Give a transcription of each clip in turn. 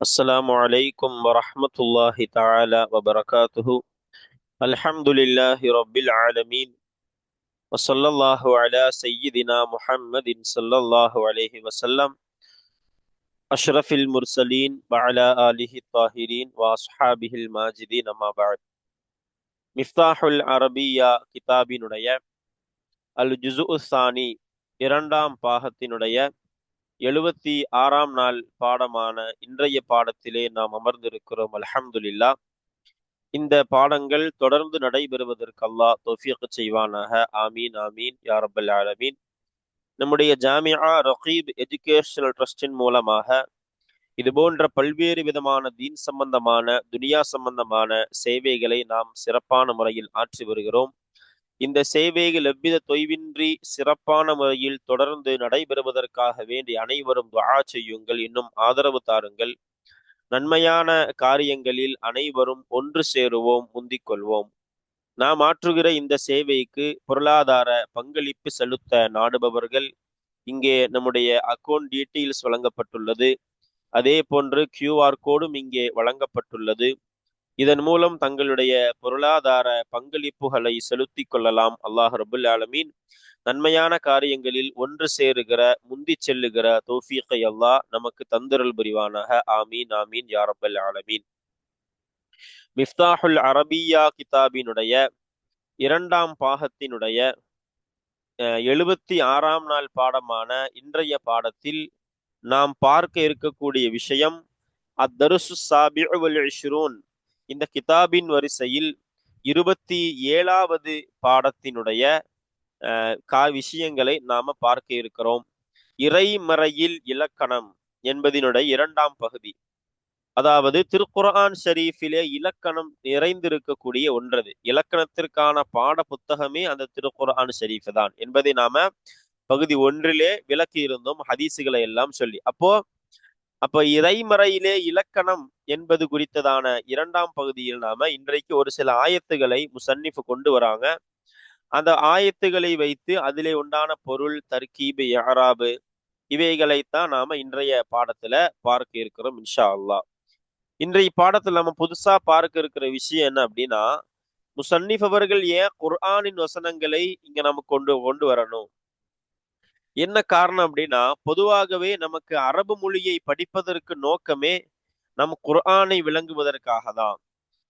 السلام عليكم ورحمة الله تعالى وبركاته. الحمد لله رب العالمين، وصلى الله على سيدنا محمد صلى الله عليه وسلم أشرف المرسلين وعلى آله الطاهرين وأصحابه الماجدين. أما بعد. மிஃப்தாஹுல் அரபியா கிதாபினுடைய அல் ஜுஸு சானி இரண்டாம் பாகத்தினுடைய 76ஆம் நாள் பாடமான இன்றைய பாடத்திலே நாம் அமர்ந்திருக்கிறோம். அல்ஹம்துலில்லாஹ். இந்த பாடங்கள் தொடர்ந்து நடைபெறுவதற்கு அல்லாஹ் தௌஃபீக் செய்வானாக. ஆமீன் ஆமீன் யா ரப்பல் ஆலமீன். நம்முடைய ஜாமியா ரகீப் எஜுகேஷனல் ட்ரஸ்டின் மூலமாக இது போன்ற பல்வேறு விதமான தீன் சம்பந்தமான துனியா சம்பந்தமான சேவைகளை நாம் சிறப்பான முறையில் ஆற்றி வருகிறோம். இந்த சேவைகள் எவ்வித தொய்வின்றி சிறப்பான முறையில் தொடர்ந்து நடைபெறுவதற்காக வேண்டி அனைவரும் துஆ செய்யுங்கள், இன்னும் ஆதரவு தாருங்கள். நன்மையான காரியங்களில் அனைவரும் ஒன்று சேருவோம், முந்திக் கொள்வோம். நாம் ஆற்றுகிற இந்த சேவைக்கு பொருளாதார பங்களிப்பு செலுத்த நாடுபவர்கள் இங்கே நம்முடைய அக்கௌண்ட் டீட்டெயில்ஸ் வழங்கப்பட்டுள்ளது. அதே போன்று QR கோடும் இங்கே வழங்கப்பட்டுள்ளது. இதன் மூலம் தங்களுடைய பொருளாதார பங்களிப்புகளை செலுத்திக் கொள்ளலாம். அல்லாஹ் ரபுல் ஆலமீன் நன்மையான காரியங்களில் ஒன்று சேருகிற முந்தி செல்லுகிற தௌஃபீகை அல்லாஹ் நமக்கு தந்திரல் புரிவானாக. ஆமீன் ஆமீன் யா ரப்பல் ஆலமீன். மிஃப்தாஹுல் அரபியா கிதாபினுடைய இரண்டாம் பாகத்தினுடைய 76ஆம் நாள் பாடமான இன்றைய பாடத்தில் நாம் பார்க்க இருக்கக்கூடிய விஷயம் அத்தருசு சாபிஉ வல் இஷ்ரூன். இந்த கிதாபின் வரிசையில் 27வது பாடத்தினுடைய விஷயங்களை நாம பார்க்க இருக்கிறோம். இறைமறையில் இலக்கணம் என்பதனுடைய இரண்டாம் பகுதி. அதாவது திருக்குர்ஆன் ஷரீஃபிலே இலக்கணம் நிறைந்திருக்கக்கூடிய ஒன்றது. இலக்கணத்திற்கான பாட புத்தகமே அந்த திருக்குர்ஆன் ஷரீஃப் தான் என்பதை நாம பகுதி 1 விளக்கி இருந்தோம், ஹதீசுகளை எல்லாம் சொல்லி. அப்ப இறைமறையிலே இலக்கணம் என்பது குறித்ததான இரண்டாம் பகுதியில் நாம இன்றைக்கு ஒரு சில ஆயத்துகளை முசன்னிஃப் கொண்டு வராங்க. அந்த ஆயத்துகளை வைத்து அதிலே உண்டான பொருள், தர்கீபு, இஅராபு இவைகளைத்தான் நாம இன்றைய பாடத்துல பார்க்க இருக்கிறோம் இன்ஷா அல்லாஹ். இன்றைய பாடத்துல நம்ம புதுசா பார்க்க இருக்கிற விஷயம் என்ன அப்படின்னா, முசன்னிஃப் அவர்கள் ஏன் குர்ஆனின் வசனங்களை இங்க நமக்கு கொண்டு வரணும், என்ன காரணம் அப்படின்னா, பொதுவாகவே நமக்கு அரபு மொழியை படிப்பதற்கு நோக்கமே நம் குர்ஆனை விளங்குவதற்காக தான்.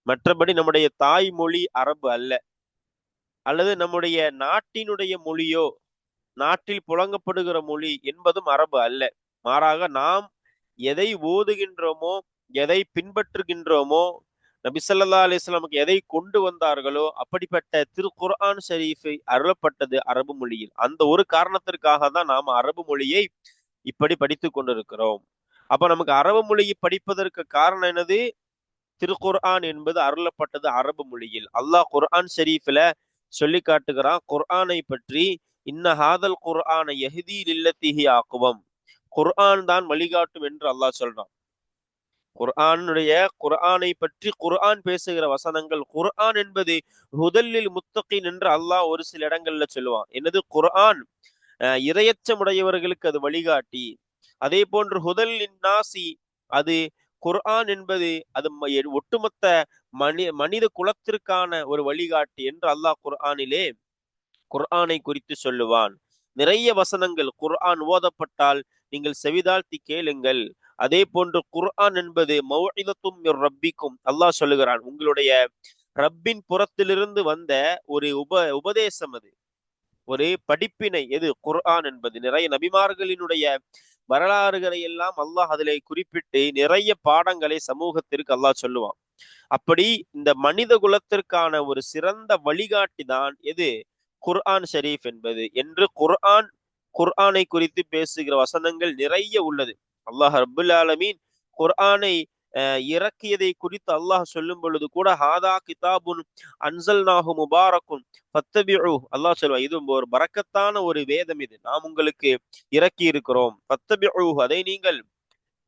மற்றபடி நம்முடைய தாய்மொழி அரபு அல்ல, அல்லது நம்முடைய நாட்டினுடைய மொழியோ நாட்டில் புழங்கப்படுகிற மொழி என்பதும் அரபு அல்ல. மாறாக நாம் எதை ஓதுகின்றோமோ, எதை பின்பற்றுகின்றோமோ, நபி ஸல்லல்லாஹு அலைஹி வஸல்லம் எதை கொண்டு வந்தார்களோ அப்படிப்பட்ட திருக்குர்ஆன் ஷரீஃபை அருளப்பட்டது அரபு மொழியில். அந்த ஒரு காரணத்திற்காக தான் நாம் அரபு மொழியை இப்படி படித்துக் கொண்டிருக்கிறோம். அப்ப நமக்கு அரபு மொழியை படிப்பதற்கு காரணம் என்னது? திருக்குர்ஆன் என்பது அருளப்பட்டது அரபு மொழியில். அல்லாஹ் குர்ஆன் ஷரீஃப்ல சொல்லி காட்டுகிறான் குர்ஆனை பற்றி, இன்ன ஹாதல் குர்ஆன யஹ்தி லில்லத்திஹி அக்வம். குர்ஆன் தான் வழிகாட்டும் என்று அல்லாஹ் சொல்றான். குர்ஆனை பற்றி குர்ஆன் பேசுகிற வசனங்கள், குர்ஆன் என்பது ஹுதல்லில் முத்தகீன் என்று அல்லாஹ் ஒரு சில இடங்கள்ல சொல்லுவான். என்னது? குர்ஆன் இரையச்சமுடையவர்களுக்கு அது வழிகாட்டி. அதே போன்று ஹுதல்லின் நாசி, அது குர்ஆன் என்பது அது ஒட்டுமொத்த மனித குலத்திற்கான ஒரு வழிகாட்டி என்று அல்லாஹ் குர்ஆனை குறித்து சொல்லுவான். நிறைய வசனங்கள் குர்ஆன் ஓதப்பட்டால் நீங்கள் செவிதாழ்த்தி கேளுங்கள். அதே போன்று குர்ஆன் என்பது மௌஇதத்தும் மிர் ரப்பிக்கும், அல்லாஹ் சொல்லுகிறான் உங்களுடைய ரப்பின் புறத்திலிருந்து வந்த ஒரு உபதேசம், அது ஒரு படிப்பினை. எது? குர்ஆன் என்பது. நிறைய நபிமார்களினுடைய வரலாறுகளை எல்லாம் அல்லாஹ் அதிலே குறிப்பிட்டு நிறைய பாடங்களை சமூகத்திற்கு அல்லாஹ் சொல்லுவான். அப்படி இந்த மனித குலத்திற்கான ஒரு சிறந்த வழிகாட்டி தான் எது? குர்ஆன் ஷரீஃப் என்பது என்று குர்ஆனை குறித்து பேசுகிற வசனங்கள் நிறைய உள்ளது. அல்லாஹ் ரப்புல் ஆலமீன் குர்ஆனை இறக்கியதை குறித்து அல்லாஹ் சொல்லும் பொழுது கூட, ஹாதா கிதாபுன் அன்சல்நாஹு முபாரக்குன் ஃபத்தபிஉ, அல்லாஹ் சொல்வான் இது ஒரு பரக்கத்தான ஒரு வேதம், இது நாம் உங்களுக்கு இறக்கி இருக்கிறோம். ஃபத்தபிஉ, அதை நீங்கள்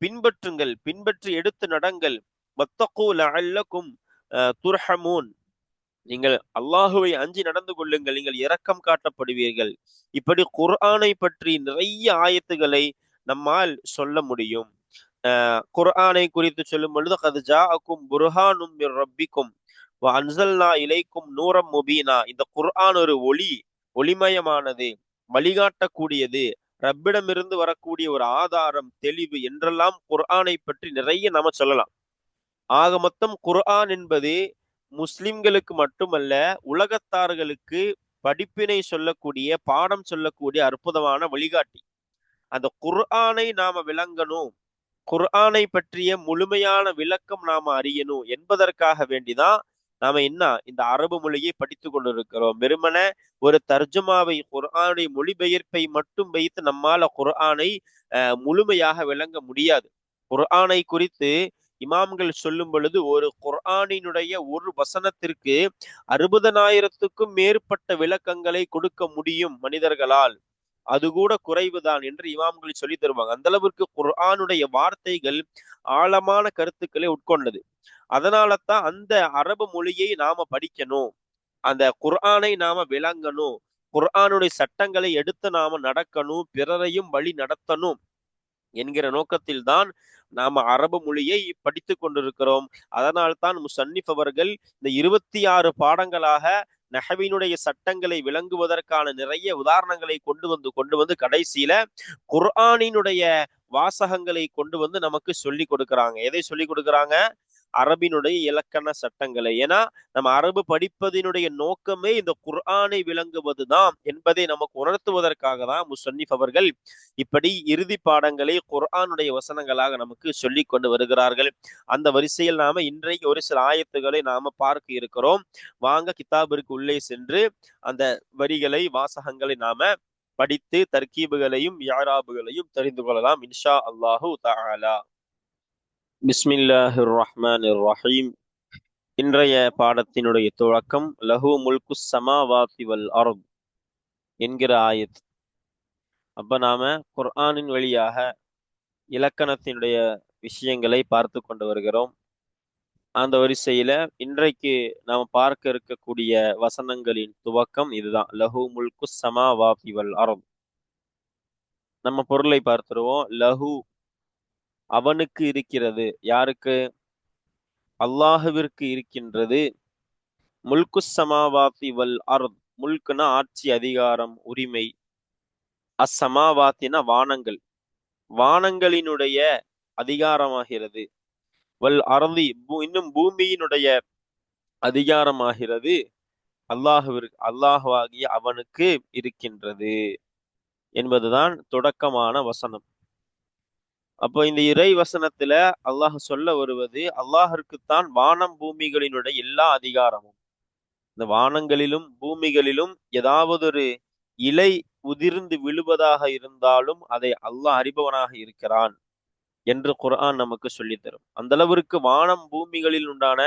பின்பற்றுங்கள், பின்பற்றி எடுத்து நடங்கள். வத்தகு லஅல்லக்கும் துர்ஹமூன், நீங்கள் அல்லாஹுவை அஞ்சி நடந்து கொள்ளுங்கள், நீங்கள் இரக்கம் காட்டப்படுவீர்கள். இப்படி குர்ஆனை பற்றி நிறைய ஆயத்துகளை நம்மால் சொல்ல முடியும். குர்ஆனை குறித்து சொல்லும் பொழுது கத் ஜாஅக்கும் புர்ஹானும் மிர் ரப்பிக்கும் வ அன்ஸல்னா இலைக்கும் நூரம் முபீனா. இந்த குர்ஆன் ஒரு ஒளிமயமானது, வழிகாட்டக்கூடியது, ரப்பிடமிருந்து வரக்கூடிய ஒரு ஆதாரம், தெளிவு என்றெல்லாம் குர்ஆனை பற்றி நிறைய நாம சொல்லலாம். ஆக மொத்தம் குர்ஆன் என்பது முஸ்லிம்களுக்கு மட்டுமல்ல, உலகத்தார்களுக்கு படிப்பினை சொல்லக்கூடிய, பாடம் சொல்லக்கூடிய அற்புதமான வழிகாட்டி. அந்த குர்ஆனை நாம விளங்கணும், குர்ஆனை பற்றிய முழுமையான விளக்கம் நாம அறியணும் என்பதற்காக வேண்டிதான் நாம என்ன இந்த அரபு மொழியை படித்து கொண்டிருக்கிறோம். வெறுமன ஒரு தர்ஜுமாவை, குர்ஆனுடைய மொழிபெயர்ப்பை மட்டும் வைத்து நம்மால குர்ஆனை முழுமையாக விளங்க முடியாது. குர்ஆனை குறித்து இமாம்கள் சொல்லும் பொழுது ஒரு குர்ஆனினுடைய ஒரு வசனத்திற்கு 60,000க்கும் மேற்பட்ட விளக்கங்களை கொடுக்க முடியும் மனிதர்களால், அது கூட குறைவுதான் என்று இமாம்கள் சொல்லி தருவாங்க. அந்த அளவிற்கு குர்ஆனுடைய வார்த்தைகள் ஆழமான கருத்துக்களை உட்கொண்டது. அதனால தான் அந்த அரபு மொழியை நாம படிக்கணும், அந்த குர்ஆனை நாம விளங்கணும், குர்ஆனுடைய சட்டங்களை எடுத்து நாம நடக்கணும், பிறரையும் வழி நடத்தணும் என்கிற நோக்கத்தில் தான் நாம அரபு மொழியை படித்து கொண்டிருக்கிறோம். அதனால்தான் முசன்னிஃப் அவர்கள் இந்த 26 பாடங்களாக நஹவினுடைய சட்டங்களை விளங்குவதற்கான நிறைய உதாரணங்களை கொண்டு வந்து கடைசியில குர்ஆனினுடைய வாசகங்களை கொண்டு வந்து நமக்கு சொல்லி கொடுக்கிறாங்க. எதை சொல்லி கொடுக்கிறாங்க? அரபினுடைய இலக்கண சட்டங்களை. ஏன்னா நம்ம அரபு படிப்பதனுடைய நோக்கமே இந்த குர்ஆனை விளங்குவதுதான் என்பதை நமக்கு உணர்த்துவதற்காக தான் முசன்னிஃப் அவர்கள் இப்படி இறுதி பாடங்களை குர்ஆனுடைய வசனங்களாக நமக்கு சொல்லி கொண்டு வருகிறார்கள். அந்த வரிசையில் நாம இன்றைக்கு ஒரு சில ஆயத்துக்களை நாம பார்க்க இருக்கிறோம். வாங்க கிதாபிற்கு உள்ளே சென்று அந்த வரிகளை, வாசகங்களை நாம படித்து தர்கீபுகளையும் யாராபுகளையும் தெரிந்து கொள்ளலாம் இன்ஷா அல்லாஹு தஆலா. பிஸ்மில்லாஹிர் ரஹ்மானிர் ரஹீம். இன்றைய பாடத்தினுடைய துவக்கம் லஹு முல்கு ஸமாவாதி வல் அர்த் என்கிற ஆயத். அப்ப நாம குர்ஆனின் வழியாக இலக்கணத்தினுடைய விஷயங்களை பார்த்து கொண்டு வருகிறோம். அந்த வரிசையில இன்றைக்கு நாம் பார்க்க இருக்கக்கூடிய வசனங்களின் துவக்கம் இதுதான், லஹு முல்கு ஸமாவாதி வல் அர்த். நம்ம பொருளை பார்த்துருவோம். லஹு அவனுக்கு இருக்கிறது. யாருக்கு? அல்லாஹுவிற்கு இருக்கின்றது. முல்கு ஸமாவாதி வல் அர்த், முல்குனா ஆட்சி, அதிகாரம், உரிமை. அஸ்ஸமாவாத்தினா வானங்கள், வானங்களினுடைய அதிகாரமாகிறது. வல் அர்தி, இன்னும் பூமியினுடைய அதிகாரமாகிறது அல்லாஹுவிற்கு, அல்லாஹுவாகிய அவனுக்கு இருக்கின்றது என்பதுதான் தொடக்கமான வசனம். அப்போ இந்த இறை வசனத்துல அல்லாஹ் சொல்ல வருவது, அல்லாஹிற்குத்தான் வானம் பூமிகளினுடைய எல்லா அதிகாரமும். இந்த வானங்களிலும் பூமிகளிலும் ஏதாவது ஒரு இலை உதிர்ந்து விழுவதாக இருந்தாலும் அதை அல்லாஹ் அறிபவனாக இருக்கிறான் என்று குர்ஆன் நமக்கு சொல்லி தரும். அந்த அளவிற்கு வானம் பூமிகளில் உண்டான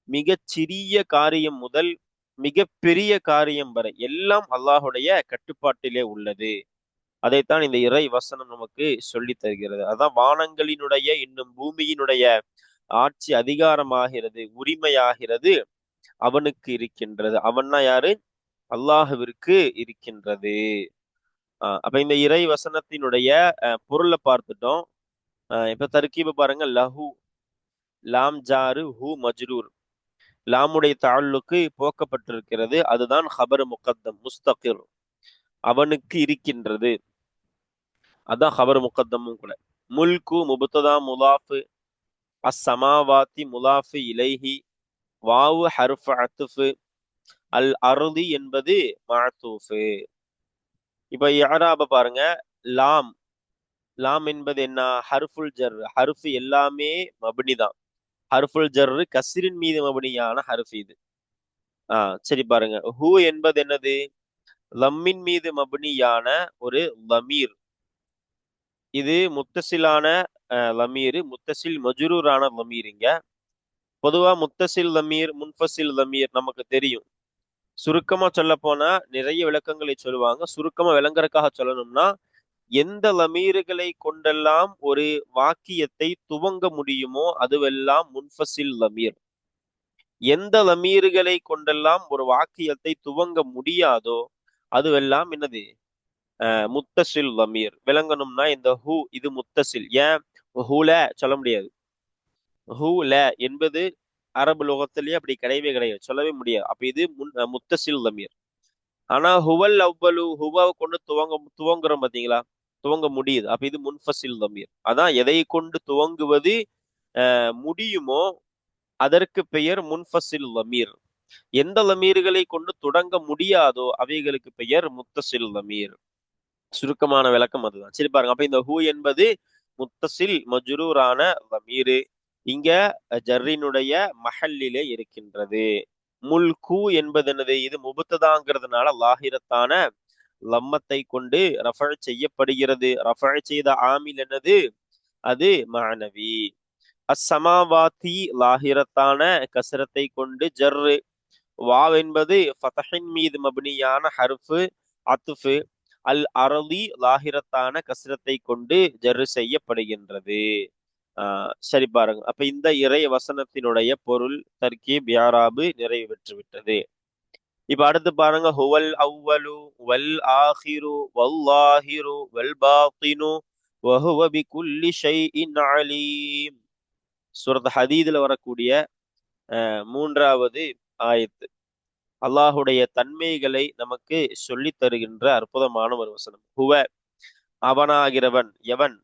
மிகச் சிறிய காரியம் முதல் மிக பெரிய காரியம் வரை எல்லாம் அல்லாஹுடைய கட்டுப்பாட்டிலே உள்ளது. அதைத்தான் இந்த இறை வசனம் நமக்கு சொல்லி தருகிறது. அதான் வானங்களினுடைய இன்னும் பூமியினுடைய ஆட்சி அதிகாரமாகிறது, உரிமையாகிறது அவனுக்கு இருக்கின்றது. அவன்னா யாரு? அல்லாஹுவிற்கு இருக்கின்றது. அப்ப இந்த இறை வசனத்தினுடைய பொருளை பார்த்துட்டோம். இப்ப தர்கீப பாருங்க. லஹு, லாம் ஜாரு, ஹூ மஜ்ரூர். லாமுடைய தாலுக்கு போக்கப்பட்டிருக்கிறது, அதுதான் ஹபர் முகத்தம், முஸ்தகிர், அவனுக்கு இருக்கின்றது, அதான் ஹபர் முகத்தமும் கூட. முல்கு முபத்ததா முலாஃபு, அஸ்ஸமாவாத்தி முலாஃபு இலைஹி, வாவு ஹர்ஃப் அத்ஃபு, அல் அர்தி என்பது மஅத்தூஃபு. இப்ப இஅராப பாருங்க. லாம், லாம் என்பது என்ன? ஹர்ஃபுல் ஜர். ஹர்ஃப் எல்லாமே மப்னி தான். ஹர்ஃபுல் ஜர் கஸ்ரின் மீது மப்னியான ஹர்ஃப் இது. சரி பாருங்க. ஹூ என்பது என்னது? லம்மின் மீது மப்னியான ஒரு லமீர். இது முத்தசிலான லமீர், முத்தசில் மஜ்ரூரான லமீருங்க. பொதுவா முத்தசில் லமீர், முன்ஃபசில் லமீர் நமக்கு தெரியும். சுருக்கமா சொல்ல போனா நிறைய விளக்கங்களை சொல்லுவாங்க. சுருக்கமா விளங்குறதுக்காக சொல்லணும்னா, எந்த லமீர்களை கொண்டெல்லாம் ஒரு வாக்கியத்தை துவங்க முடியுமோ அதுவெல்லாம் முன்ஃபசில் லமீர். எந்த லமீர்களை கொண்டெல்லாம் ஒரு வாக்கியத்தை துவங்க முடியாதோ அதுவெல்லாம் என்னது? முத்தசில் லமீர். விளங்கணும்னா இந்த ஹூ இது முத்தசில். ஏன்? ஹூல சொல்ல முடியாது. ஹூல என்பது அரபு லோகத்திலேயே அப்படி கிடையவே கிடையாது, சொல்லவே முடியாது. அப்ப இது முத்தசில் தமீர். ஆனா ஹுவல் அவ்வலு, ஹுவாவை கொண்டு துவங்குறோம் பாத்தீங்களா, துவங்க முடியுது. அப்ப இது முன்ஃபசில் தமீர். அதான் எதை கொண்டு துவங்குவது முடியுமோ அதற்கு பெயர் முன்ஃபசில் லமீர். எந்த லமீர்களை கொண்டு தொடங்க முடியாதோ அவைகளுக்கு பெயர் முத்தசில் லமீர். சுருக்கமான விளக்கம் அதுதான். சரி பாருங்க, அப்ப இந்த ஹூ என்பது முத்தசில் மஜ்ரூரான லமீர். இங்க ஜர்ரினுடைய மஹல்லிலே இருக்கின்றது. முல்கு என்பது என்னது? இது முபத்ததாங்கிறதுனால லாஹிரத்தான லம்மத்தை கொண்டு ரஃபழ் செய்யப்படுகிறது. ரஃபழ் செய்த ஆமில் என்னது? அது மானவி. அஸ்ஸமாவாத்தி லாஹிரத்தான கசரத்தை கொண்டு ஜர்ரு. வாவ் என்பது ஃபதஹின் மீது மப்னியான ஹர்ஃபு அத்ஃபு. அல் அரதி லாஹிரத்தான கசரத்தை கொண்டு ஜர்ரு செய்யப்படுகின்றது. சரி பாருங்க, அப்ப இந்த இறை வசனத்தினுடைய பொருள் தர்கீப் யாராபு நிறைவு பெற்று விட்டது. இப்ப அடுத்து பாருங்க, ஹுவல் அவ்வலு வல் ஆஹிரு வல்லாஹிரு வல் பாத்தினு வஹுவ பிகுல்லி ஷைஇன் அலீம். சூரத் ஹதீதுல வரக்கூடிய மூன்றாவது ஆயத்து. அல்லாஹுடைய தன்மைகளை நமக்கு சொல்லி தருகின்ற அற்புதமான ஒரு வசனம். ஹுவ அவனாகிறவன், எவன்?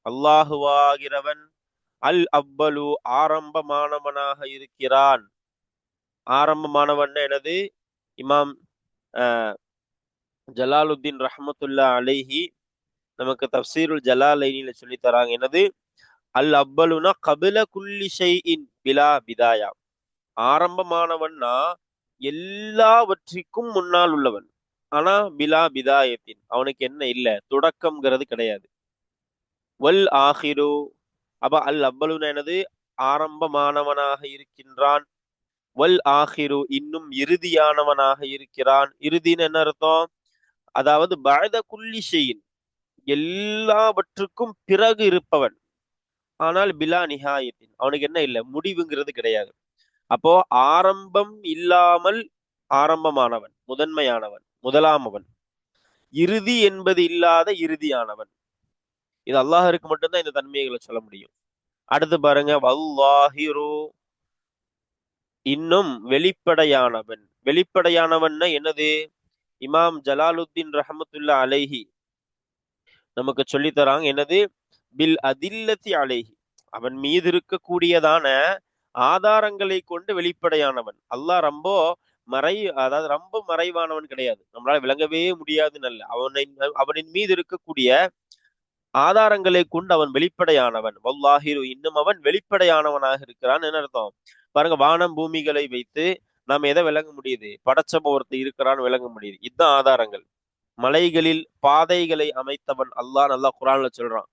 அல்லாஹுவாகிறவன். அல் அவ்வலு ஆரம்பமானவனாக இருக்கிறான். ஆரம்பமானவன் எனது? இமாம் ஜலாலுத்தீன் ரஹமத்துல்லா அலைஹி நமக்கு தப்சீருல் ஜலாலைனில சொல்லி தராங்க. என்னது? அல் அவ்வலுனா கபில குல்லி ஷைஇன் பிலா பிதாயா. ஆரம்பமானவன்னா எல்லாவற்றிற்கும் முன்னால் உள்ளவன். ஆனா பிலா பிதாயத்தின், அவனுக்கு என்ன இல்ல, தொடக்கம்ங்கிறது கிடையாது. வல் ஆஹிரு, அப்ப அல் அவ்வலுனா என்னது? ஆரம்பமானவனாக இருக்கின்றான். வல் ஆஹிரு, இன்னும் இறுதியானவனாக இருக்கிறான். இறுதின்னு என்ன அர்த்தம்? அதாவது பஅத குல்லி ஷைஇன், எல்லாவற்றுக்கும் பிறகு இருப்பவன். ஆனால் பிலா நிஹாயத்தின், அவனுக்கு என்ன இல்லை, முடிவுங்கிறது கிடையாது. அப்போ ஆரம்பம் இல்லாமல் ஆரம்பமானவன், முதன்மையானவன், முதலாமவன். இறுதி என்பது இல்லாத இறுதியானவன். இது அல்லாஹருக்கு மட்டும்தான் இந்த தன்மைகளை சொல்ல முடியும். அடுத்து பாருங்க, வல்லாஹிரு, இன்னும் வெளிப்படையானவன். வெளிப்படையானவன்னா என்னது? இமாம் ஜலாலுத்தீன் ரஹமத்துல்லா அலைஹி நமக்கு சொல்லி தராங்க. என்னது? பில் அதில்லத்தி அலைஹி, அவன் மீது இருக்கக்கூடியதான ஆதாரங்களை கொண்டு வெளிப்படையானவன். அல்லாஹ் ரொம்ப அதாவது ரொம்ப மறைவானவன் கிடையாது, நம்மளால விளங்கவே முடியாதுன்னு அல்ல. அவனின் மீது இருக்கக்கூடிய ஆதாரங்களை கொண்டு அவன் வெளிப்படையானவன். வல்லாஹிரு, இன்னும் அவன் வெளிப்படையானவனாக இருக்கிறான். என்ன அர்த்தம் பாருங்க, வானம் பூமிகளை வைத்து நாம் எதை விளங்க முடியுது? படைச்சப ஒருத்தர் இருக்கிறான்னு விளங்க முடியுது. இதுதான் ஆதாரங்கள். மலைகளில் பாதைகளை அமைத்தவன் அல்லாஹ், நல்லா குரான்ல சொல்றான்.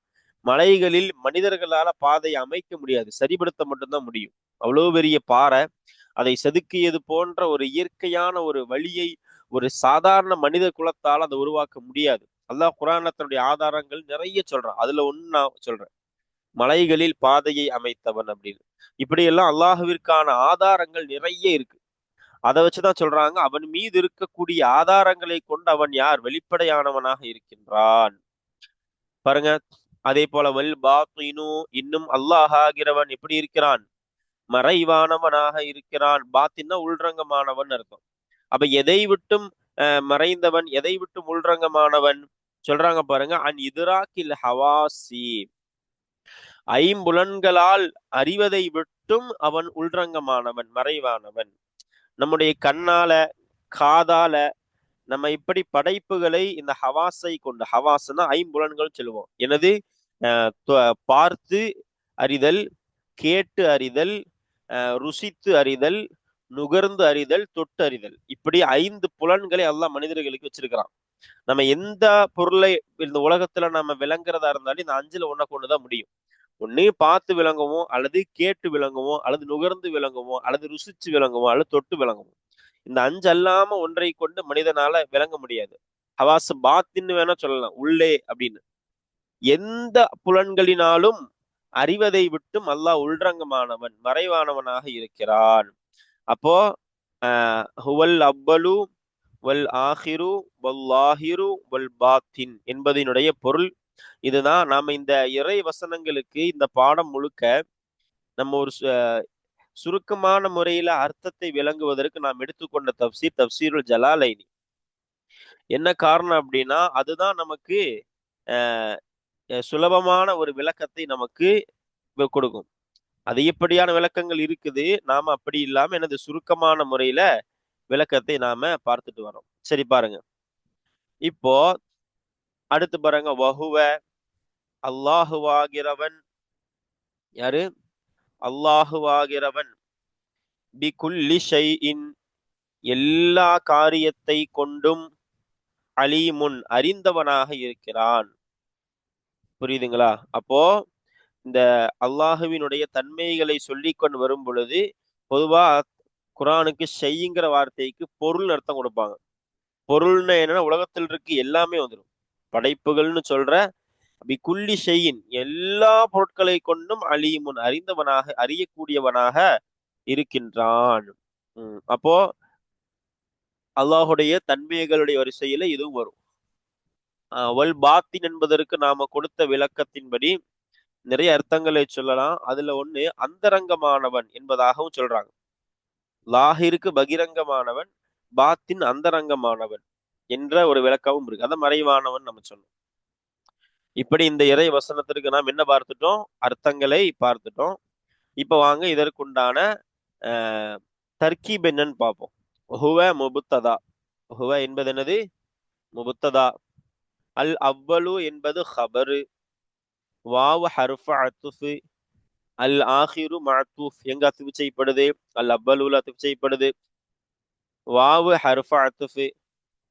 மலைகளில் மனிதர்களால பாதை அமைக்க முடியாது, சரிபடுத்த மட்டும்தான் முடியும். அவ்வளவு பெரிய பாறை, அதை செதுக்கியது போன்ற ஒரு இயற்கையான ஒரு வழியை ஒரு சாதாரண மனித குலத்தால் அதை உருவாக்க முடியாது. அல்லாஹ் குரான்ல தன்னுடைய ஆதாரங்கள் நிறைய சொல்றான். அதுல ஒண்ணு நான் சொல்றேன், மலைகளில் பாதையை அமைத்தவன் அப்படின்னு. இப்படி எல்லாம் அல்லாஹுவிற்கான ஆதாரங்கள் நிறைய இருக்கு. அதை வச்சுதான் சொல்றாங்க, அவன் மீது இருக்கக்கூடிய ஆதாரங்களை கொண்டு அவன் யார்? வெளிப்படையானவனாக இருக்கின்றான். பாருங்க, அதே போல வல் பாத்தினு, இன்னும் அல்லாஹ் ஆகிறவன் எப்படி இருக்கிறான்? மறைவானவனாக இருக்கிறான். பாத்தின்னா உள்ரங்கமானவன் அர்த்தம். அப்ப எதை விட்டும் மறைந்தவன், எதை விட்டும் உள்ரங்கமானவன் சொல்றாங்க பாருங்க. அன் இதுராக்கில் ஹவாசி, ஐம்புலன்களால் அறிவதை விட்டும் அவன் உள்ரங்கமானவன், மறைவானவன். நம்முடைய கண்ணால, காதால நம்ம இப்படி படைப்புகளை இந்த ஹவாஸை கொண்டு, ஹவாஸ்னா ஐம்புலன்கள் சொல்லுவோம். எனது பார்த்து அறிதல், கேட்டு அறிதல், ருசித்து அறிதல், நுகர்ந்து அறிதல், தொட்டு அறிதல், இப்படி 5 புலன்களை எல்லாம் மனிதர்களுக்கு வச்சிருக்கிறான். நம்ம எந்த பொருளை இந்த உலகத்துல நம்ம விளங்குறதா இருந்தாலும் இந்த 5ல ஒன்றை கொண்டுதான் முடியும். ஒண்ணு பார்த்து விளங்குவோம், அல்லது கேட்டு விளங்குவோம், அல்லது நுகர்ந்து விளங்குவோம், அல்லது ருசிச்சு விளங்குவோம், அல்லது தொட்டு விளங்குவோம். இந்த 5 அல்லாம ஒன்றை கொண்டு மனிதனால விளங்க முடியாது. ஹவாஸ் பாத்தின்னு வேணா சொல்லலாம், உள்ளே அப்படின்னு. எந்த புலன்களினாலும் அறிவதை விட்டும் அல்லாஹ் உள்ரங்கமானவன், மறைவானவனாக இருக்கிறான். அப்போ ஹுவல் அவ்வலு வல் ஆஹிரு வல்லாஹிரு வல் பாத்தின் என்பதனுடைய பொருள் இதுதான் நாம இந்த இறை வசனங்களுக்கு இந்த பாடம் முழுக்க நம்ம ஒரு சுருக்கமான முறையில அர்த்தத்தை விளங்குவதற்கு நாம் எடுத்துக்கொண்ட தப்சீருல் ஜலாலைனி. என்ன காரணம் அப்படின்னா அதுதான் நமக்கு அஹ் சுலபமான ஒரு விளக்கத்தை நமக்கு கொடுக்கும். அதிகப்படியான விளக்கங்கள் இருக்குது, நாம அப்படி இல்லாம எனது சுருக்கமான முறையில விளக்கத்தை நாம பார்த்துட்டு வரோம். சரி பாருங்க, இப்போ அடுத்து பாருங்க, வஹுவ அல்லாஹுவாகிறவன். யாரு? அல்லாஹுவாகிறவன். பிகுல்லி ஷைஇன், எல்லா காரியத்தை கொண்டும், அலீமுன், அறிந்தவனாக இருக்கிறான். புரியுதுங்களா? அப்போ இந்த அல்லாஹுவினுடைய தன்மைகளை சொல்லிக்கொண்டு வரும் பொழுது பொதுவா குரானுக்கு ஷைங்கிற வார்த்தைக்கு பொருள் அர்த்தம் கொடுப்பாங்க. பொருள்னு என்னன்னா உலகத்தில் இருக்கு எல்லாமே வந்துடும். படைப்புகள்னு சொல்ற பிகுல்லி ஷையின், எல்லா பொருட்களை கொண்டும் அலீமுன், அறிந்தவனாக, அறியக்கூடியவனாக இருக்கின்றான். அப்போ அல்லாஹுடைய தன்மைகளுடைய வரிசையில இதுவும் வரும். வல் பாத்தின் என்பதற்கு நாம கொடுத்த விளக்கத்தின்படி நிறைய அர்த்தங்களை சொல்லலாம். அதுல ஒண்ணு அந்தரங்கமானவன் என்பதாகவும் சொல்றாங்க. லாஹிருக்கு பகிரங்கமானவன், பாத்தின் அந்தரங்கமானவன் என்ற ஒரு விளக்கமும் இருக்கு. அதான் மறைவானவன் நம்ம சொன்னோம். இப்படி இந்த இறை வசனத்திற்கு நாம் என்ன பார்த்துட்டோம்? அர்த்தங்களை பார்த்துட்டோம். இப்ப வாங்க இதற்குண்டான தர்கீப் என்னன்னு பார்ப்போம். ஹுவ முபுத்ததா. ஹுவ என்பது என்னது? முபுத்ததா. அல் அவ்வலு என்பது ஹபரு. வாவ் ஹர்ஃபு அத்துஃபு. அல் ஆஹிரு மஅத்தூஃப். எங்க அத்துஃப் செய்யப்படுது? அல் அவ்வலுல அத்துஃப் செய்யப்படுது. வாவ் ஹர்ஃபு அத்துஃபு.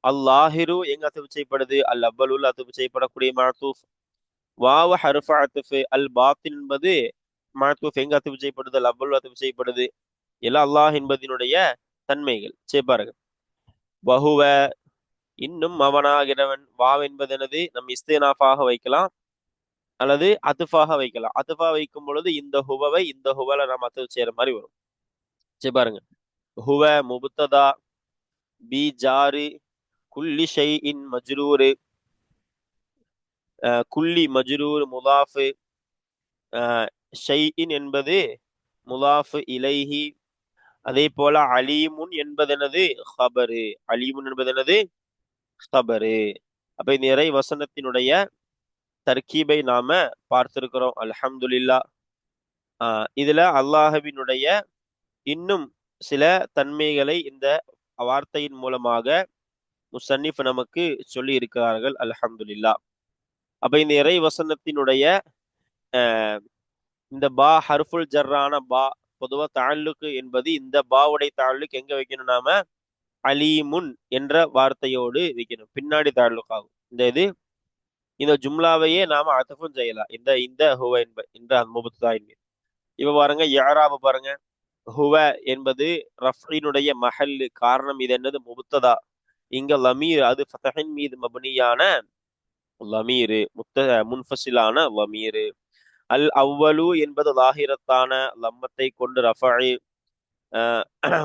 அல்லாஹிரு எங்க அத்துஃப் செய்யப்படுது? அல் அவ்வலுல அத்துஃப் செய்யப்படக்கூடிய மஅத்தூஃப். வாவ் ஹர்ஃபு அத்துஃபு. அல் பாத்தின் என்பது மஅத்தூஃப், எங்க அத்துஃப் செய்யப்படுது? அல் அவ்வலுல அத்துஃப் செய்யப்படுது. எல்லாம் அல்லாஹ் என்பதனுடைய தன்மைகள். சரி பாருங்க, வஹுவ, இன்னும் அவனாகிறவன். வாவ் என்பது என்னது? நம்ம இஸ்தினாஃபாக வைக்கலாம் அல்லது அதுஃபாக வைக்கலாம். அதுஃபா வைக்கும் பொழுது இந்த ஹுவவை இந்த ஹுவல நம்ம அத்து செய்யற மாதிரி வரும். சரி பாருங்க, ஹுவ முபுத்ததா, பி ஜாரு, குல்லி ஷைஇன் மஜ்ரூரு. குல்லி மஜ்ரூர் முலாஃபு. ஷைஇன் என்பது முலாஃபு இலைஹி. அதே போல அலீமுன் என்பது என்னது? ஹபரு. அலீமுன் என்பது என்னது? ஹபரு. அப்ப இந்த இறை வசனத்தினுடைய தர்கீபை நாம பார்த்திருக்கிறோம். அல்ஹம்துலில்லா. இதுல அல்லாஹ்வினுடைய இன்னும் சில தன்மைகளை இந்த வார்த்தையின் மூலமாக முசன்னிஃப் நமக்கு சொல்லி இருக்கிறார்கள். அல்ஹம்துலில்லா. அப்ப இந்த இறை வசனத்தினுடைய இந்த பா ஹர்ஃபுல் ஜர்ரான பா, பொதுவா தாலுக்கு என்பது இந்த பாவுடைய தாலுக்கு எங்க வைக்கணும்? நாம அலீமுன் என்ற வார்த்தையோடு வைக்கணும். பின்னாடி தாலுக் ஆகும் இந்த ஜும்லாவையே நாம அத்தஃபும் செய்யலாம் இந்த இந்த ஹுவ என்ற முபுத்ததா என்கிற. இப்ப பாருங்க, யாராபு பாருங்க. ஹுவ என்பது ரஃபினுடைய மஹல்லு. காரணம் இது என்னது? முபுத்ததா. இங்க லமீர், அது ஃபதஹின் மீது மப்னியான லமீரு, முன்ஃபசிலான லமீரு. அல் அவ்வலு என்பது லாஹிரத்தான லம்மத்தை கொண்டு ரஃபஇ.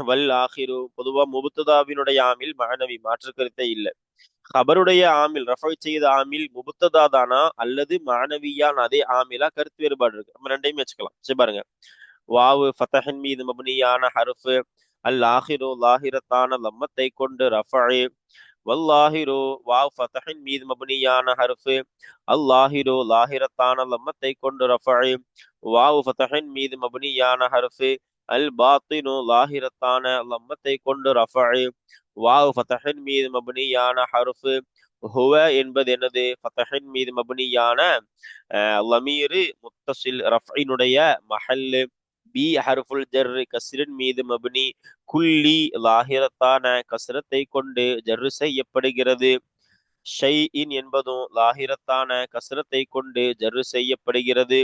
வல் ஆஹிரு, பொதுவா முபுத்ததாவினுடைய ஆமில் மாணவி, மாற்று கருத்தே இல்லை. ஹபருடைய ஆமில், ரஃபை செய்த ஆமில் முபுத்ததா தானா அல்லது மாணவியான் அதே ஆமிலா? கருத்து வேறுபாடு இருக்கு. நம்ம ரெண்டையுமே வச்சுக்கலாம். சரி பாருங்க, வாவு ஃபதஹின் மீது மப்னியான ஹர்ஃபு. அல் ஆஹிரு லாஹிரத்தான லம்மத்தை கொண்டு ரஃபஇ. வல்லாஹிரு வாவ் ஃபதஹின் மீது மப்னியான ஹர்ஃபு. அல்லாஹிரு லாஹிரத்தான லம்மத்தை கொண்டு ரஃபஇ. வாவ் ஃபதஹின் மீது மப்னியான ஹர்ஃபு. அல் பாத்தினு லாஹிரத்தான லம்மத்தை கொண்டு ரஃபஇ. வாவ் ஃபதஹின் மீது மப்னியான ஹர்ஃபு. ஹுவ என்பது என்னது? ஃபதஹின் மீது மப்னியான லமீரு முத்தசில் ரஃபினுடைய மஹல்லு. பி ஹர்ஃபுல் ஜர் கஸ்ரின் மீது மப்னி. குல்லி லாஹிரத்தான கஸ்ரத்தை கொண்டு ஜர்ரு செய்யப்படுகிறது. ஷைஇன் என்பதும் லாஹிரத்தான கஸ்ரத்தை கொண்டு ஜர்ரு செய்யப்படுகிறது.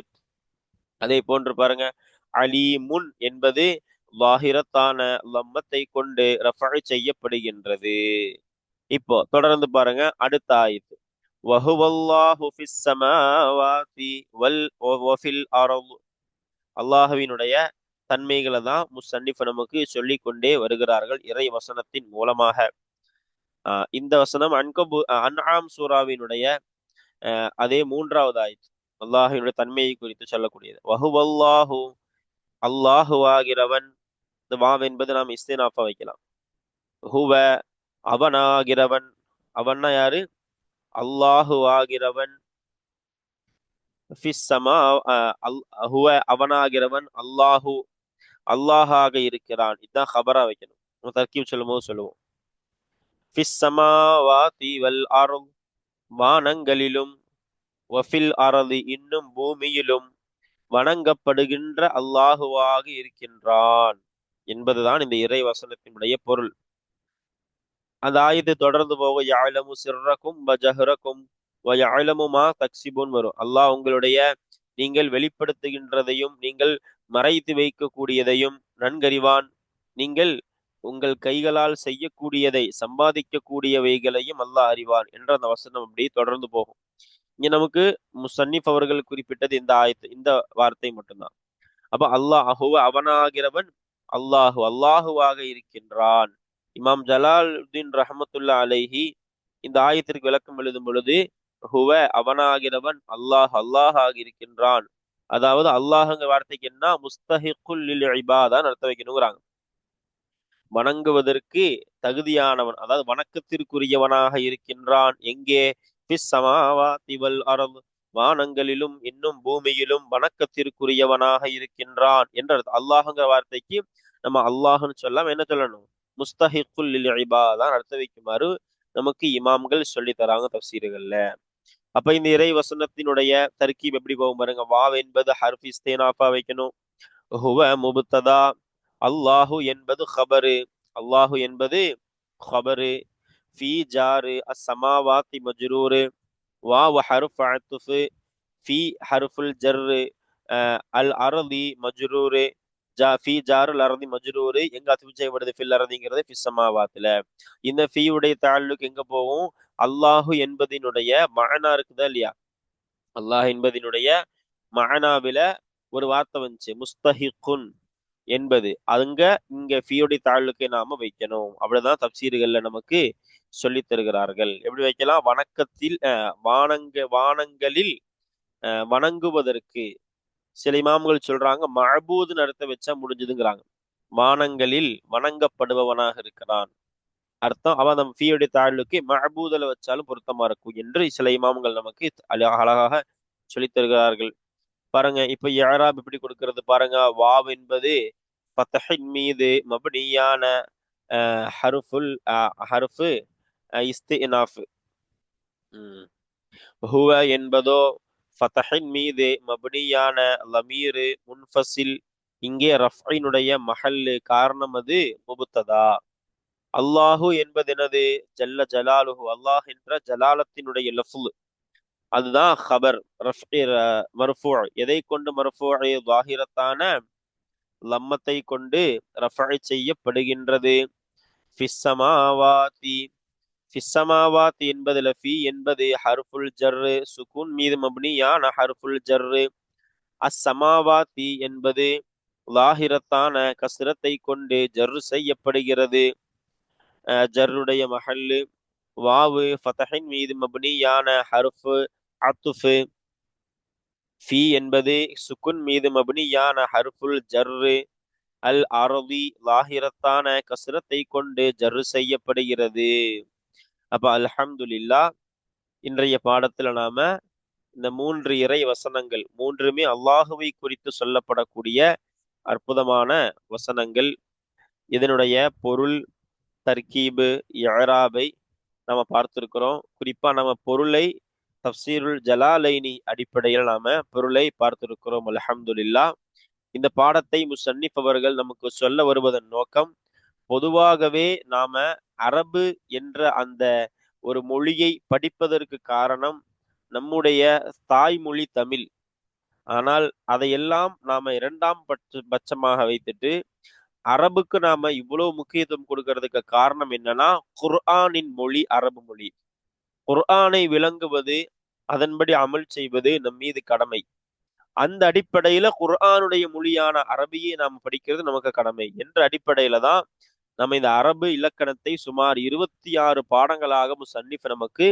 அதே போன்று பாருங்க, அலீமுன் என்பது லாஹிரத்தான லம்மத்தை கொண்டு ரஃபஅ செய்யப்படுகின்றது. இப்போ தொடர்ந்து பாருங்க அடுத்த ஆயத்து. வஹுவல்லாஹு ஃபிஸ் ஸமாவாதி வஃபில் அர்த். அல்லாஹ்வினுடைய தன்மைகளை தான் முசன்னிஃப் நமக்கு சொல்லிக் கொண்டே வருகிறார்கள் இறை வசனத்தின் மூலமாக. இந்த வசனம் அன்ஆம் சூராவினுடைய அதே மூன்றாவது ஆயத்து அல்லாஹினுடைய தன்மையை குறித்து சொல்லக்கூடியது. வஹுவல்லாஹு, அல்லாஹு ஆகிறவன். இந்த வாவ் என்பது நாம் இஸ்தினாஃபா வைக்கலாம். ஹுவ, அவனாகிறவன். அவன்னா யாரு? அல்லாஹு ஆகிறவன். ஃபிஸ்ஸமா, ஹுவ அவனாகிறவன், அல்லாஹு அல்லாஹாக இருக்கிறான். இதுதான் ஹபரா வைக்கணும். தர்க்கீப் சொல்லும் போது சொல்லுவோம். ஃபிஸ்ஸமாவாதி வல் அர்த், வானங்களிலும், வஃபில் அரதி இன்னும் பூமியிலும் வணங்கப்படுகின்ற அல்லாஹுவாக இருக்கின்றான் என்பதுதான் இந்த இறை வசனத்தினுடைய பொருள். அந்த ஆயத்தை தொடர்ந்து போக யாழமு சிர்ரக்கும் வஜஹரக்கும் வயலமு மா தக்சிபுன் வரும். அல்லாஹ் உங்களுடைய நீங்கள் வெளிப்படுத்துகின்றதையும் நீங்கள் மறைத்து வைக்கக்கூடியதையும் நன்கறிவான். நீங்கள் உங்கள் கைகளால் செய்யக்கூடியதை சம்பாதிக்கக்கூடியவைகளையும் அல்லாஹ் அறிவான் என்ற அந்த வசனம் அப்படி தொடர்ந்து போகும். இங்க நமக்கு முசன்னிப் அவர்கள் குறிப்பிட்டது இந்த ஆயத்து, இந்த வார்த்தை மட்டும்தான். அப்ப அல்லாஹுவ அவனாகிறவன், அல்லாஹு அல்லாஹுவாக இருக்கின்றான். இமாம் ஜலாலுத்தீன் ரஹமத்துல்லா அலைஹி இந்த ஆயத்திற்கு விளக்கம் எழுதும் பொழுது ஹுவ அவனாகிறவன், அல்லாஹ் அல்லாஹாக இருக்கின்றான், அதாவது அல்லாஹுங்க வார்த்தைக்கு என்ன, முஸ்தஹிக்குல் லில் இபாதான் அர்த்தம் வைக்கணுங்கிறாங்க. வணங்குவதற்கு தகுதியானவன், அதாவது வணக்கத்திற்குரியவனாக இருக்கின்றான். எங்கே? ஃபிஸ் ஸமாவாதி வல் அர்த், வானங்களிலும் இன்னும் பூமியிலும் வணக்கத்திற்குரியவனாக இருக்கின்றான் என்ற அல்லாஹுங்கிற வார்த்தைக்கு நம்ம அல்லாஹ்னு சொல்லாம என்ன சொல்லணும்? முஸ்தஹிக்குல் லில் இபாதான் அர்த்தம் வைக்குமாறு நமக்கு இமாம்கள் சொல்லி தராங்க தஃசீர்கள்ல. அப்ப இந்த இறை வசனத்தினுடைய தர்கீப் எப்படி போகும் பாருங்க. வாவ் என்பது ஹர்ஃப் இஸ்தினாஃபா வைக்கணும். ஹுவ முப்ததா, அல்லாஹு என்பது ஹபரு, அல்லாஹு என்பது ஹபரு. ஃபி ஜாரு அஸ்ஸமாவாத்தி மஜ்ரூரு, வாவ் ஹர்ஃப் அத்ஃபு, ஃபி ஹர்ஃபுல் ஜர்ரு, அல் அரதி மஜ்ரூரு, ஃபி ஜாருல் அரதி மஜ்ரூரு. எங்க அத்ஃபு செய்யப்படுது? ஃபில் அரதிங்கிறது ஃபிஸ் ஸமாவாத்துல. இந்த ஃபீ உடைய தஅல்லுக் எங்க போகும்? அல்லாஹு என்பதினுடைய மஅனா இருக்குதா இல்லையா? அல்லாஹ் என்பதினுடைய மஅனாவில ஒரு வார்த்தை வந்துச்சு முஸ்தஹிக்குன் என்பது, அங்க இங்க ஃபியோடைய தாளுக்கை நாம வைக்கணும். அப்படிதான் தப்சீர்கள்ல நமக்கு சொல்லி தருகிறார்கள். எப்படி வைக்கலாம்? வணக்கத்தில் வானங்களில் வணங்குவதற்கு சில இமாம்கள் சொல்றாங்க மஅபூதுன்னு அர்த்தம் வச்சா முடிஞ்சதுங்கிறாங்க. வானங்களில் வணங்கப்படுபவனாக இருக்கிறான் அர்த்தம். அவன் நம்ம ஃபியோடைய தாளுக்கு மஅபூதுல வச்சாலும் பொருத்தமா இருக்கும் என்று சில இமாம்கள் நமக்கு அழகாக சொல்லித் தருகிறார்கள். பாருங்க, இப்ப இஅராப் எப்படி கொடுக்கிறது பாருங்க. வாவ் என்பது ஃபத்ஹின் மீது மப்னியான ஹர்ஃபு இஸ்தினாஃப். ஹுவ என்பதோ ஃபத்ஹின் மீது மப்னியான லமீர் முன்ஃபசில். இங்கே ரஃப்இனுடைய மஹல்லு காரணம், அது முபத்ததா. அல்லாஹு என்பது என்னது? ஜல்ல ஜலாலுஹு, அல்லாஹ் என்ற ஜலாலத்தினுடைய லஃப்ல், அதுதான் ஹபர். மர்ஃபூ, எதை கொண்டு மர்ஃபூ? ஸாஹிரத்தான லம்மத்தை கொண்டு ரஃபை செய்யப்படுகின்றது. ஃபிஸ்ஸமாவாதி, ஃபிஸ்ஸமாவாதி என்பது லஃபி என்பது ஹர்ஃபுல் ஜர்ரு, சுகூன் மீது மப்னியான ஹர்ஃபுல் ஜர்ரு. அஸ்ஸமாவாதி என்பது லாஹிரத்தான கஸ்ரத்தை கொண்டு ஜர்ரு செய்யப்படுகிறது, ஜர்ருடைய மஹல்லு. வாவு ஃபதஹின் மீது மப்னியான ஹர்ஃபு அத்துஃபு. ஃபி என்பது சுக்குன் மீது மப்னியான ஹர்ஃபுல் ஜர்ரு. அல் அரதி லாஹிரத்தான கஸ்ரத்தை கொண்டு ஜர்ரு செய்யப்படுகிறது. அப்ப அல்ஹம்துலில்லா, இன்றைய பாடத்துல நாம இந்த 3 இறை வசனங்கள், மூன்றுமே அல்லாஹுவை குறித்து சொல்லப்படக்கூடிய அற்புதமான வசனங்கள். இதனுடைய பொருள், தர்கீபு, இஅராபை நாம பார்த்திருக்கிறோம். குறிப்பா நம்ம பொருளை தஃப்சீருல் ஜலாலைனி அடிப்படையில் நாம பொருளை பார்த்திருக்கிறோம். அல்ஹம்துலில்லா. இந்த பாடத்தை முசன்னிஃப் அவர்கள் நமக்கு சொல்ல வருவதன் நோக்கம், பொதுவாகவே நாம அரபு என்ற அந்த ஒரு மொழியை படிப்பதற்கு காரணம் நம்முடைய தாய்மொழி தமிழ். ஆனால் அதையெல்லாம் நாம இரண்டாம் பட்சமாக வைத்துட்டு அரபுக்கு நாம இவ்வளவு முக்கியத்துவம் கொடுக்கறதுக்கு காரணம் என்னன்னா, குர்ஆனின் மொழி அரபு மொழி. குர்ஆனை விளங்குவது, அதன்படி அமல் செய்வது நம் மீது கடமை. அந்த அடிப்படையில குர்ஆனுடைய மொழியான அரபியை நாம் படிக்கிறது நமக்கு கடமை என்ற அடிப்படையில தான் நம்ம இந்த அரபு இலக்கணத்தை சுமார் 26 பாடங்களாக முசன்னிஃப் நமக்கு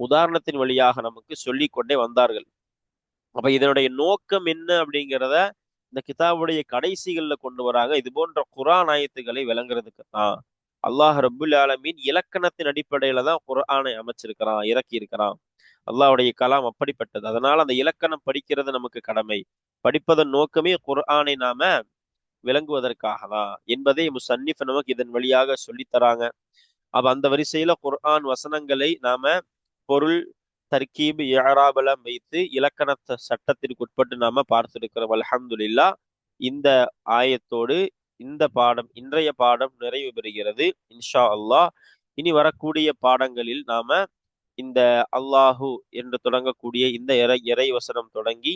உதாரணத்தின் வழியாக நமக்கு சொல்லிக் கொண்டே வந்தார்கள். அப்ப இதனுடைய நோக்கம் என்ன அப்படிங்கிறத இந்த கிதாபுடைய கடைசிகள்ல கொண்டு வராங்க. இது போன்ற குர்ஆன் ஆயத்துக்களை விளங்குறதுக்கு தான் அல்லாஹ் ரப்புல் ஆலமீன் இலக்கணத்தின் அடிப்படையில தான் குர்ஆனை அமைச்சிருக்கிறான், இறக்கி இருக்கிறான். அல்லாஹ்வுடைய கலாம் அப்படிப்பட்டது. அதனால அந்த இலக்கணம் படிக்கிறது நமக்கு கடமை. படிப்பதன் நோக்கமே குர்ஆனை நாம விளங்குவதற்காக தான் என்பதை முசன்னிஃப் நமக்கு இதன் வழியாக சொல்லித் தராங்க. அப்ப அந்த வரிசையில குர்ஆன் வசனங்களை நாம பொருள், தர்கீப், இஅராப் எல்லாம் வைத்து இலக்கண சட்டத்திற்கு உட்பட்டு நாம பார்த்திருக்கிறோம். அல்ஹம்துலில்லாஹ். இந்த ஆயத்தோடு இந்த பாடம், இன்றைய பாடம் நிறைவு பெறுகிறது. இன்ஷா அல்லாஹ். இனி வரக்கூடிய பாடங்களில் நாம இந்த அல்லாஹு என்று தொடங்கக்கூடிய இந்த இறை வசனம் தொடங்கி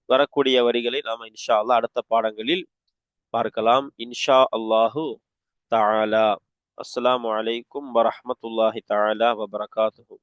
வரக்கூடிய வரிகளை நாம இன்ஷா அல்லாஹ் அடுத்த பாடங்களில் பார்க்கலாம். இன்ஷா அல்லாஹு தஆலா. அஸ்ஸலாமு அலைக்கும் வரஹ்மத்துல்லாஹி தஆலா வபரகாத்துஹு.